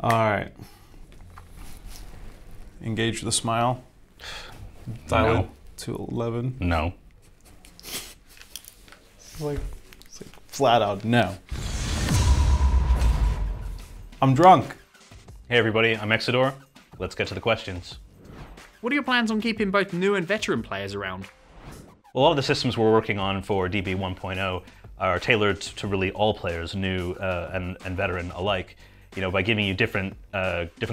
All right. Engage the smile. Dial it to 11. No. It's like flat out no. I'm drunk. Hey everybody, I'm Exodor. Let's get to the questions. What are your plans on keeping both new and veteran players around? Well, a lot of the systems we're working on for DB 1.0 are tailored to really all players, new and veteran alike. You know, by giving you different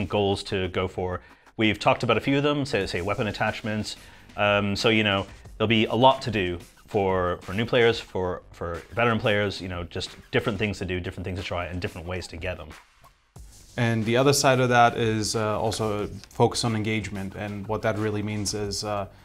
goals to go for. We've talked about a few of them, say weapon attachments. So you know, there'll be a lot to do for new players, for veteran players. You know, just different things to do, different things to try, and different ways to get them. And the other side of that is also focus on engagement, and what that really means is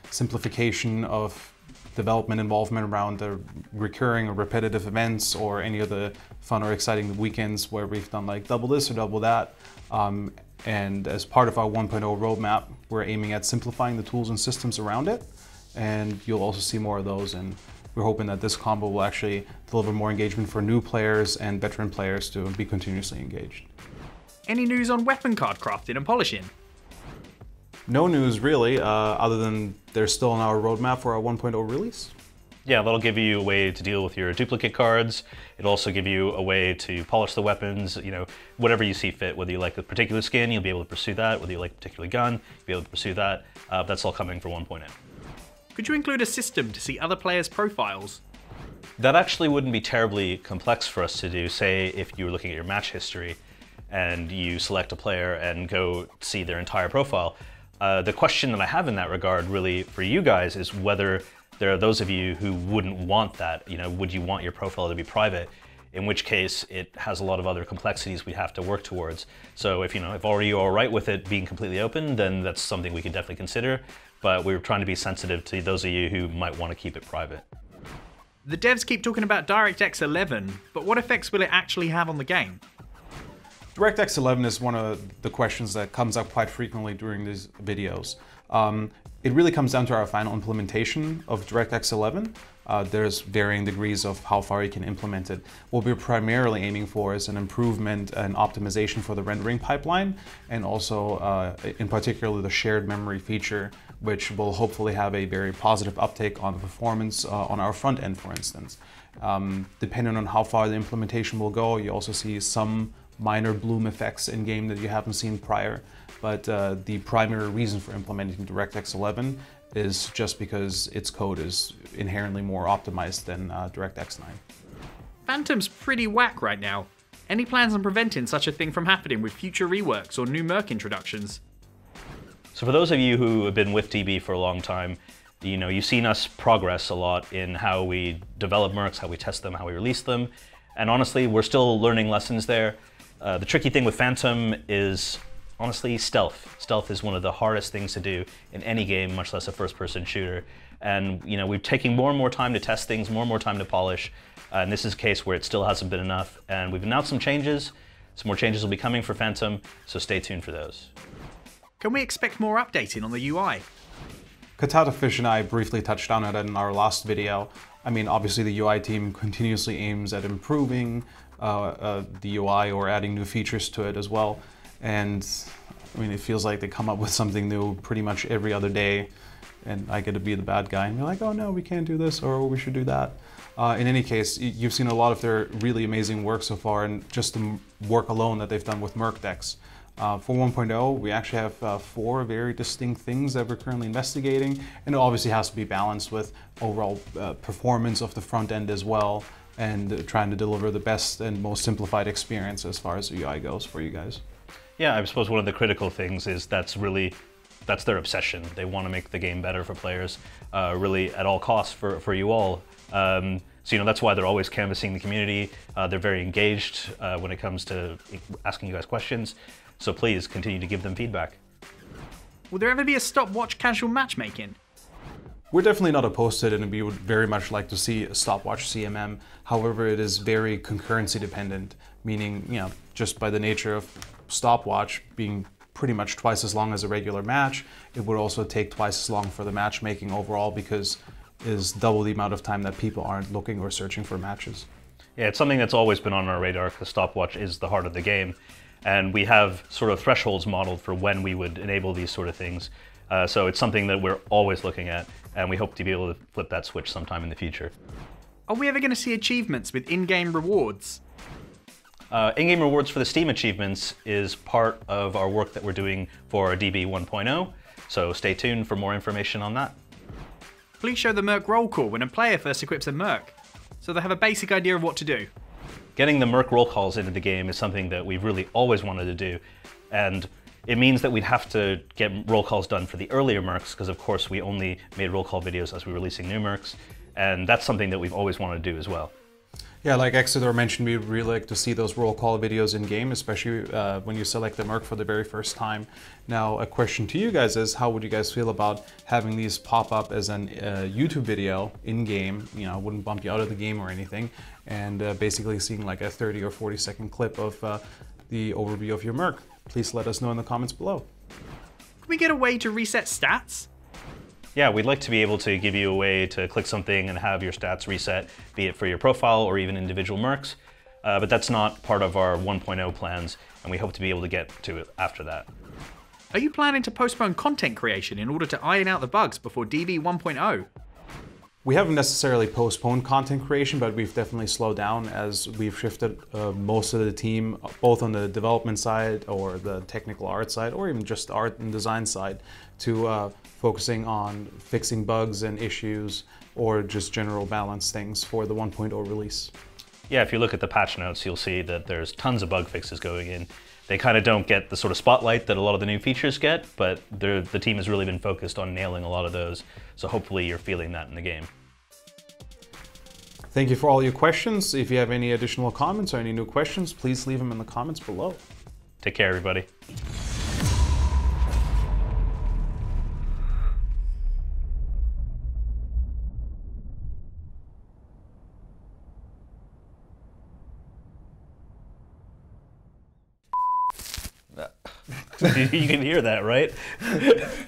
simplification of development involvement around the recurring or repetitive events or any of the fun or exciting weekends where we've done like double this or double that. And as part of our 1.0 roadmap, we're aiming at simplifying the tools and systems around it. And you'll also see more of those. And we're hoping that this combo will actually deliver more engagement for new players and veteran players to be continuously engaged. Any news on weapon card crafting and polishing? No news really, other than they're still on our roadmap for our 1.0 release. Yeah, that'll give you a way to deal with your duplicate cards. It'll also give you a way to polish the weapons, you know, whatever you see fit. Whether you like a particular skin, you'll be able to pursue that. Whether you like a particular gun, you'll be able to pursue that. That's all coming for 1.0. Could you include a system to see other players' profiles? That actually wouldn't be terribly complex for us to do. Say if you were looking at your match history and you select a player and go see their entire profile. The question that I have in that regard really for you guys is whether there are those of you who wouldn't want that. You know, would you want your profile to be private? In which case it has a lot of other complexities we have to work towards. So if you're all right with it being completely open, then that's something we could definitely consider. But we're trying to be sensitive to those of you who might want to keep it private. The devs keep talking about DirectX 11, but what effects will it actually have on the game? DirectX 11 is one of the questions that comes up quite frequently during these videos. It really comes down to our final implementation of DirectX 11. There's varying degrees of how far you can implement it. What we're primarily aiming for is an improvement and optimization for the rendering pipeline, and also in particular the shared memory feature, which will hopefully have a very positive uptake on the performance on our front end, for instance. Depending on how far the implementation will go, you also see some minor bloom effects in game that you haven't seen prior. But the primary reason for implementing DirectX 11 is just because its code is inherently more optimized than DirectX 9. Phantom's pretty whack right now. Any plans on preventing such a thing from happening with future reworks or new Merc introductions? So for those of you who have been with DB for a long time, you know, you've seen us progress a lot in how we develop Mercs, how we test them, how we release them. And honestly, we're still learning lessons there. The tricky thing with Phantom is, honestly, stealth. Stealth is one of the hardest things to do in any game, much less a first-person shooter. And you know, we're taking more and more time to test things, more and more time to polish. And this is a case where it still hasn't been enough. And we've announced some changes. Some more changes will be coming for Phantom, so stay tuned for those. Can we expect more updating on the UI? Katata Fish and I briefly touched on it in our last video. I mean, obviously the UI team continuously aims at improving the UI or adding new features to it as well. And I mean, it feels like they come up with something new pretty much every other day, and I get to be the bad guy and be like, oh no, we can't do this, or we should do that. In any case, you've seen a lot of their really amazing work so far, and just the work alone that they've done with Merc decks. For 1.0, we actually have 4 very distinct things that we're currently investigating, and it obviously has to be balanced with overall performance of the front end as well, and trying to deliver the best and most simplified experience as far as the UI goes for you guys. Yeah, I suppose one of the critical things is that's their obsession. They want to make the game better for players, really at all costs for you all. So you know, that's why they're always canvassing the community. They're very engaged when it comes to asking you guys questions. So please continue to give them feedback. Will there ever be a Stopwatch casual matchmaking? We're definitely not opposed to it, and we would very much like to see a Stopwatch CMM. However, it is very concurrency dependent, meaning, you know, just by the nature of Stopwatch being pretty much twice as long as a regular match, it would also take twice as long for the matchmaking overall, because it is double the amount of time that people aren't looking or searching for matches. Yeah, it's something that's always been on our radar, because Stopwatch is the heart of the game. And we have sort of thresholds modeled for when we would enable these sort of things. So it's something that we're always looking at, and we hope to be able to flip that switch sometime in the future. Are we ever going to see achievements with in-game rewards? In-game rewards for the Steam achievements is part of our work that we're doing for DB 1.0, so stay tuned for more information on that. Please show the Merc-role call when a player first equips a Merc, so they have a basic idea of what to do. Getting the Merc-role calls into the game is something that we've really always wanted to do, and it means that we'd have to get roll calls done for the earlier Mercs, because of course we only made roll call videos as we were releasing new Mercs, and that's something that we've always wanted to do as well. Yeah, like Exeter mentioned, we'd really like to see those roll call videos in game, especially when you select the Merc for the very first time. Now, a question to you guys is, how would you guys feel about having these pop up as an YouTube video in game? You know, wouldn't bump you out of the game or anything, and basically seeing like a 30 or 40-second clip of the overview of your Merc. Please let us know in the comments below. Can we get a way to reset stats? Yeah, we'd like to be able to give you a way to click something and have your stats reset, be it for your profile or even individual Mercs, but that's not part of our 1.0 plans, and we hope to be able to get to it after that. Are you planning to postpone content creation in order to iron out the bugs before DB 1.0? We haven't necessarily postponed content creation, but we've definitely slowed down as we've shifted most of the team, both on the development side or the technical art side, or even just art and design side, to focusing on fixing bugs and issues or just general balance things for the 1.0 release. Yeah, if you look at the patch notes, you'll see that there's tons of bug fixes going in. They kind of don't get the sort of spotlight that a lot of the new features get, but the team has really been focused on nailing a lot of those, so hopefully you're feeling that in the game. Thank you for all your questions. If you have any additional comments or any new questions, please leave them in the comments below. Take care, everybody. You can hear that, right?